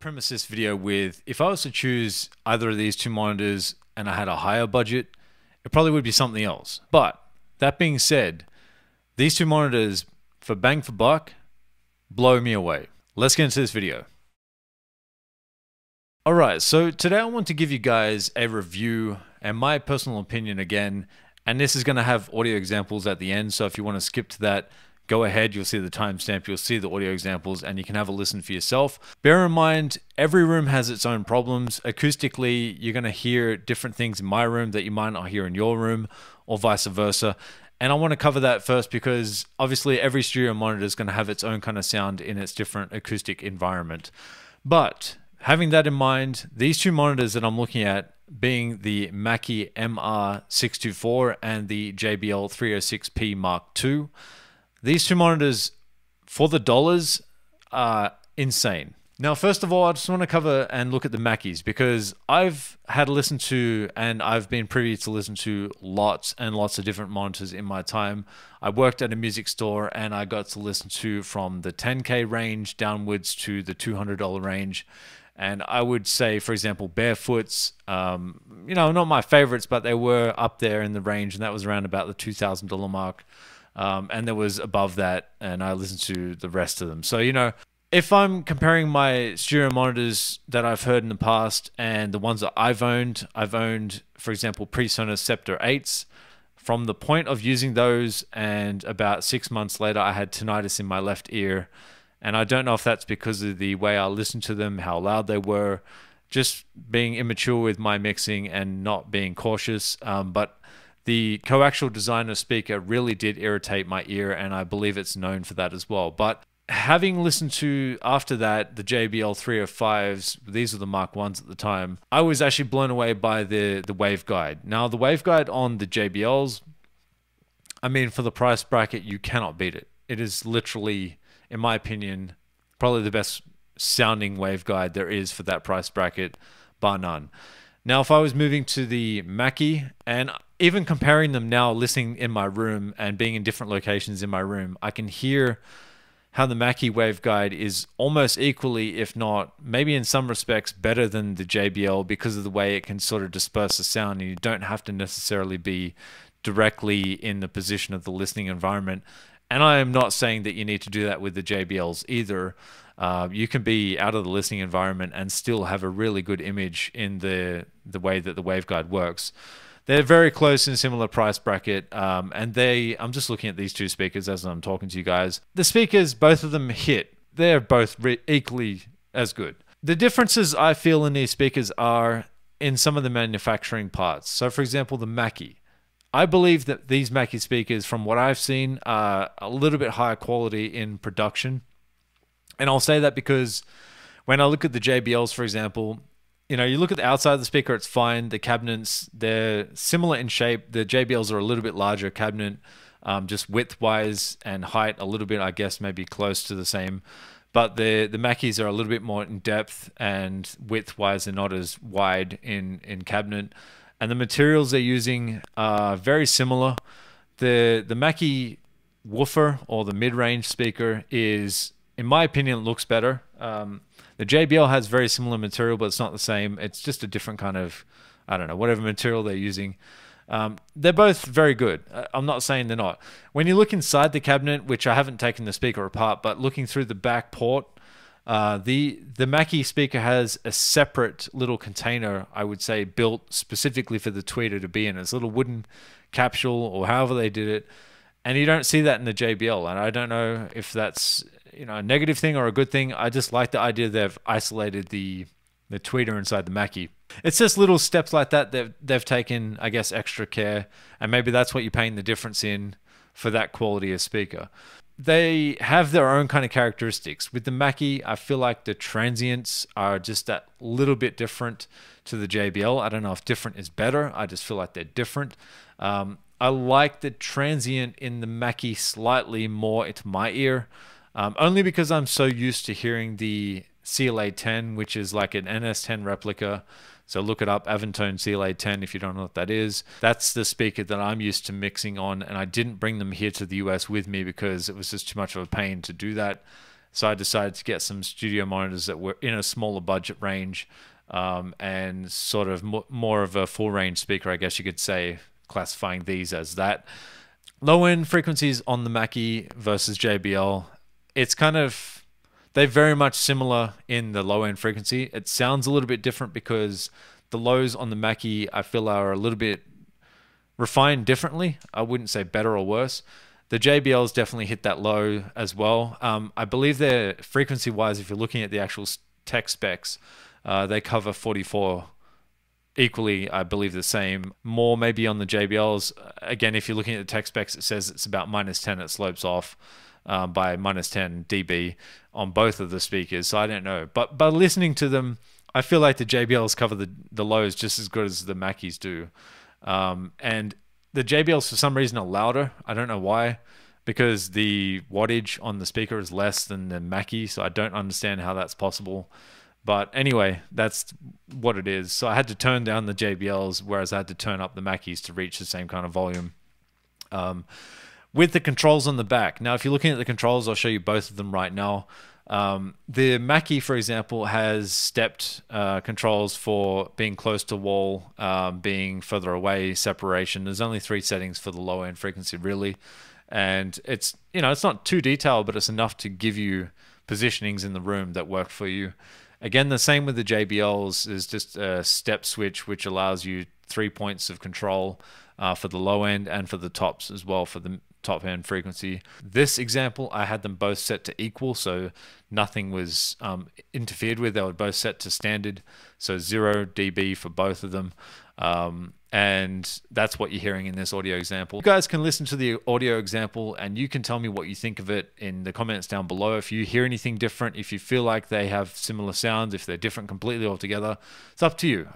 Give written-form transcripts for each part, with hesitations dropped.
premise this video with, if I was to choose either of these two monitors and I had a higher budget, it probably would be something else. But that being said, these two monitors, for bang for buck, blow me away. Let's get into this video. Alright, so today I want to give you guys a review and my personal opinion again, and this is going to have audio examples at the end, so if you want to skip to that, go ahead, you'll see the timestamp, you'll see the audio examples, and you can have a listen for yourself. Bear in mind, every room has its own problems. Acoustically, you're going to hear different things in my room that you might not hear in your room, or vice versa. And I want to cover that first because obviously every stereo monitor is going to have its own kind of sound in its different acoustic environment. But having that in mind, these two monitors that I'm looking at, being the Mackie MR624 and the JBL306p Mk2, these two monitors, for the dollars, are insane. Now, first of all, I just want to cover and look at the Mackies because I've had to listen to, and I've been privy to listen to lots and lots of different monitors in my time. I worked at a music store and I got to listen to from the 10K range downwards to the $200 range. And I would say, for example, Barefoots, you know, not my favorites, but they were up there in the range, and that was around about the $2,000 mark. And there was above that, and I listened to the rest of them. So, you know, if I'm comparing my stereo monitors that I've heard in the past and the ones that I've owned, for example, PreSonus Scepter 8s. From the point of using those, and about 6 months later, I had tinnitus in my left ear. And I don't know if that's because of the way I listened to them, how loud they were, just being immature with my mixing and not being cautious. But the coaxial designer speaker really did irritate my ear, and I believe it's known for that as well. But having listened to, after that, the JBL 305s, these were the Mark 1s at the time, I was actually blown away by the waveguide. Now, the waveguide on the JBLs, I mean, for the price bracket, you cannot beat it. It is literally, in my opinion, probably the best sounding waveguide there is for that price bracket, bar none. Now, if I was moving to the Mackie, and even comparing them now, listening in my room and being in different locations in my room, I can hear how the Mackie waveguide is almost equally, if not maybe in some respects, better than the JBL because of the way it can sort of disperse the sound, and you don't have to necessarily be directly in the position of the listening environment. And I am not saying that you need to do that with the JBLs either. You can be out of the listening environment and still have a really good image in the way that the waveguide works. They're very close in a similar price bracket, and I'm just looking at these two speakers as I'm talking to you guys. The speakers, both of them hit. They're both equally as good. The differences I feel in these speakers are in some of the manufacturing parts. So for example, the Mackie. I believe that these Mackie speakers, from what I've seen, are a little bit higher quality in production. And I'll say that because when I look at the JBLs, for example, you know, you look at the outside of the speaker, it's fine. The cabinets, they're similar in shape. The JBLs are a little bit larger cabinet, just width-wise and height a little bit, I guess, maybe close to the same. But the Mackies are a little bit more in depth, and width-wise, they're not as wide in cabinet. And the materials they're using are very similar. The Mackie woofer, or the mid-range speaker, is, in my opinion, looks better. The JBL has very similar material, but it's not the same. It's just a different kind of, I don't know, whatever material they're using. They're both very good. I'm not saying they're not. When you look inside the cabinet, which I haven't taken the speaker apart, but looking through the back port, the Mackie speaker has a separate little container, I would say, built specifically for the tweeter to be in. It's a little wooden capsule, or however they did it. And you don't see that in the JBL. And I don't know if that's, you know, a negative thing or a good thing. I just like the idea they've isolated the tweeter inside the Mackie. It's just little steps like that they've taken, I guess, extra care. And maybe that's what you're paying the difference in for that quality of speaker. They have their own kind of characteristics. With the Mackie, I feel like the transients are just that little bit different to the JBL. I don't know if different is better. I just feel like they're different. I like the transient in the Mackie slightly more into my ear, only because I'm so used to hearing the CLA-10, which is like an NS-10 replica. So look it up, Aventone CLA-10, if you don't know what that is. That's the speaker that I'm used to mixing on, and I didn't bring them here to the US with me because it was just too much of a pain to do that. So I decided to get some studio monitors that were in a smaller budget range, and sort of more of a full range speaker, I guess you could say, classifying these as that. Low end frequencies on the Mackie versus JBL, it's kind of, they're very much similar in the low end frequency. It sounds a little bit different because the lows on the Mackie I feel are a little bit refined differently. I wouldn't say better or worse. The JBLs definitely hit that low as well. I believe they're frequency wise, if you're looking at the actual tech specs, they cover 44 equally, I believe the same. More maybe on the JBLs. Again, if you're looking at the tech specs, it says it's about -10. It slopes off by -10 dB on both of the speakers. So I don't know. But by listening to them, I feel like the JBLs cover the lows just as good as the Mackies do. And the JBLs for some reason are louder. I don't know why, because the wattage on the speaker is less than the Mackie. So I don't understand how that's possible. But anyway, that's what it is. So I had to turn down the JBLs, whereas I had to turn up the Mackies to reach the same kind of volume. With the controls on the back. Now, if you're looking at the controls, I'll show you both of them right now. The Mackie, for example, has stepped controls for being close to wall, being further away, separation. There's only 3 settings for the low end frequency, really. And it's, you know, it's not too detailed, but it's enough to give you positionings in the room that work for you. Again, the same with the JBLs, is just a step switch which allows you 3 points of control for the low end and for the tops as well, for the top end frequency. This example, I had them both set to equal, so nothing was interfered with. They were both set to standard, so 0 dB for both of them. And that's what you're hearing in this audio example. You guys can listen to the audio example and you can tell me what you think of it in the comments down below. If you hear anything different, if you feel like they have similar sounds, if they're different completely altogether, it's up to you.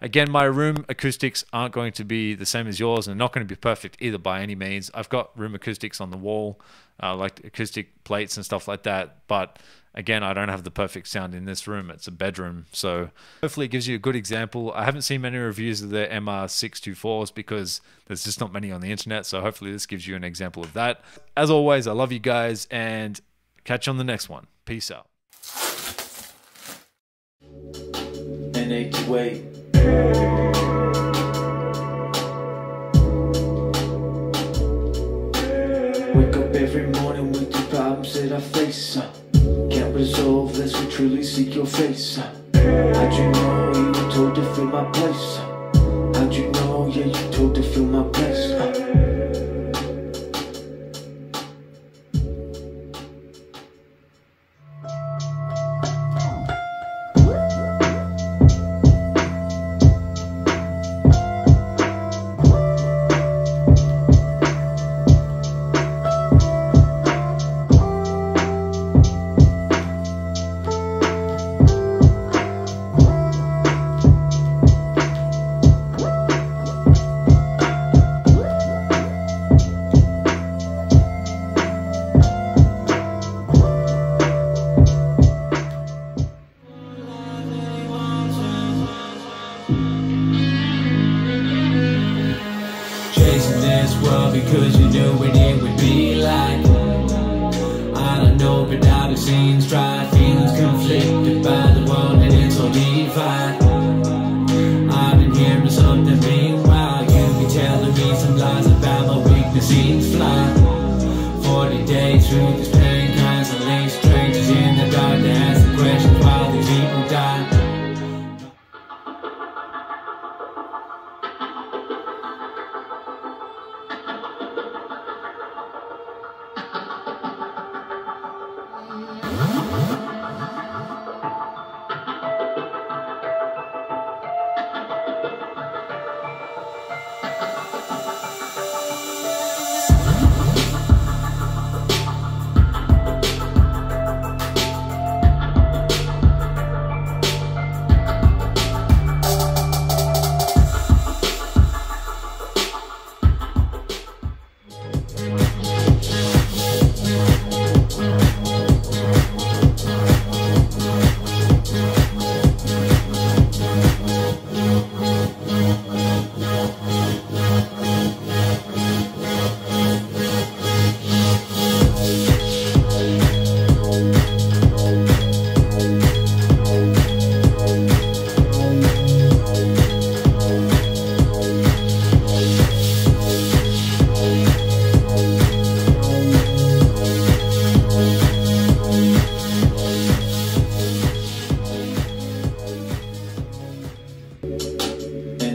Again, my room acoustics aren't going to be the same as yours and not going to be perfect either by any means. I've got room acoustics on the wall, like acoustic plates and stuff like that, but again, I don't have the perfect sound in this room. It's a bedroom. So hopefully it gives you a good example. I haven't seen many reviews of the MR624s because there's just not many on the internet. So hopefully this gives you an example of that. As always, I love you guys and catch you on the next one. Peace out. N828. Wake up every morning with the problems that I face. Can't resolve unless we truly seek your face. How'd you know you were told to fill my place? How'd you know, yeah, you told to fill my place?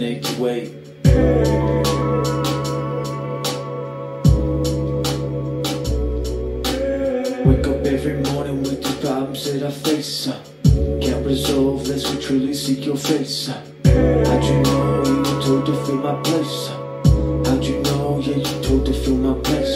hate to wait. Wake up every morning with the problems that I face. Can't resolve unless we truly seek your face. How'd you know you were told to fill my place? How'd you know, yeah, you told to fill my place?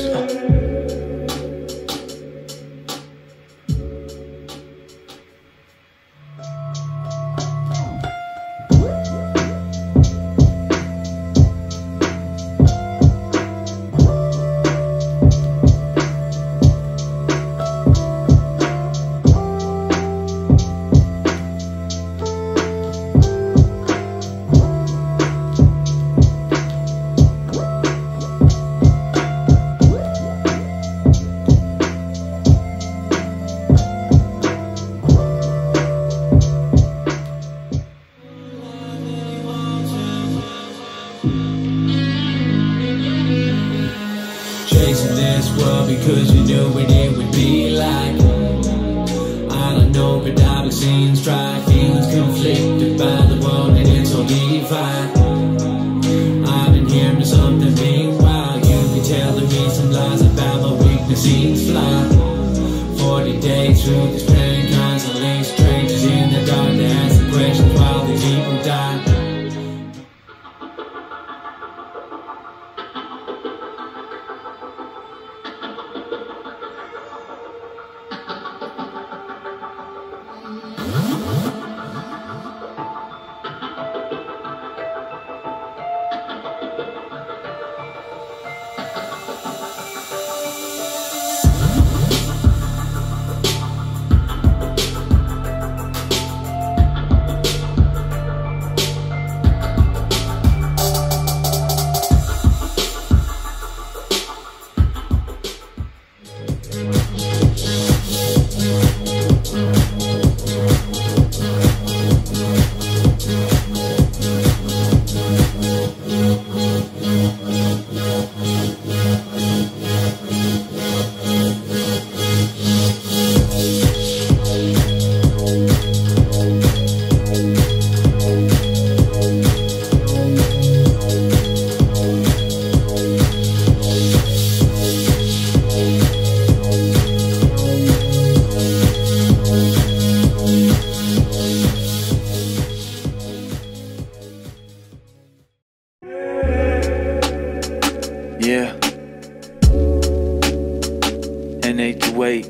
Chasing this world because you knew what it would be like. I don't know, but I've been seeing strife, feelings conflicted by the world, and it's all divine. I've been hearing something meanwhile. You've been telling me some lies about my weakness seems fly. 40 days through this pain, constantly strangers in the dark to ask the questions while these people die. Yeah, and hate to wait.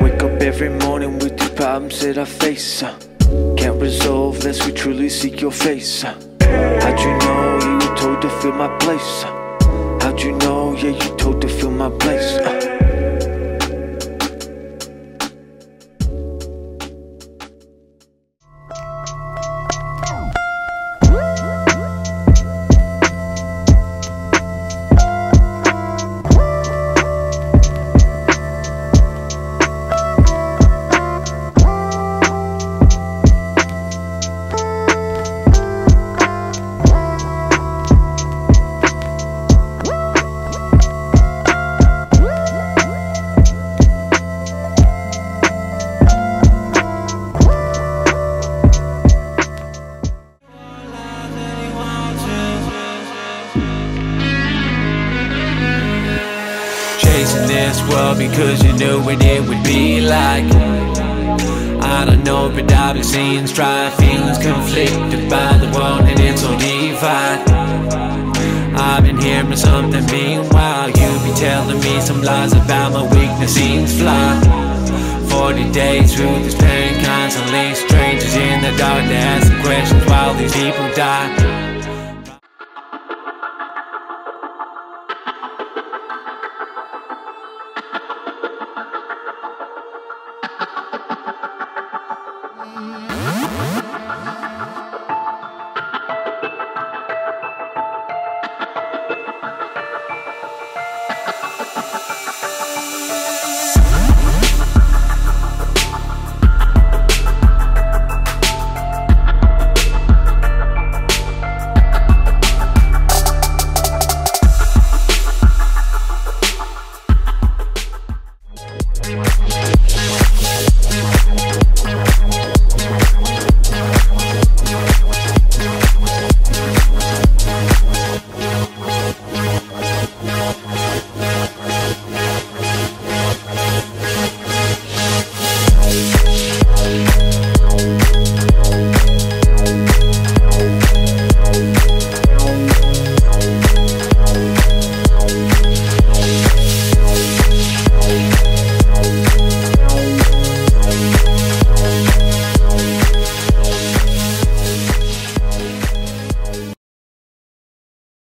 Wake up every morning with the problems that I face. Can't resolve unless we truly seek your face. How'd you know you were told to fill my place? How'd you know, yeah, you told to fill my place? Chasing this world because you knew what it would be like. I don't know, but I've been seeing strife, feelings conflicted by the world, and it's all divide. I've been hearing something meanwhile. You've been telling me some lies about my weakness seems fly. 40 days through this pain, constantly strangers in the dark to ask the questions while these people die.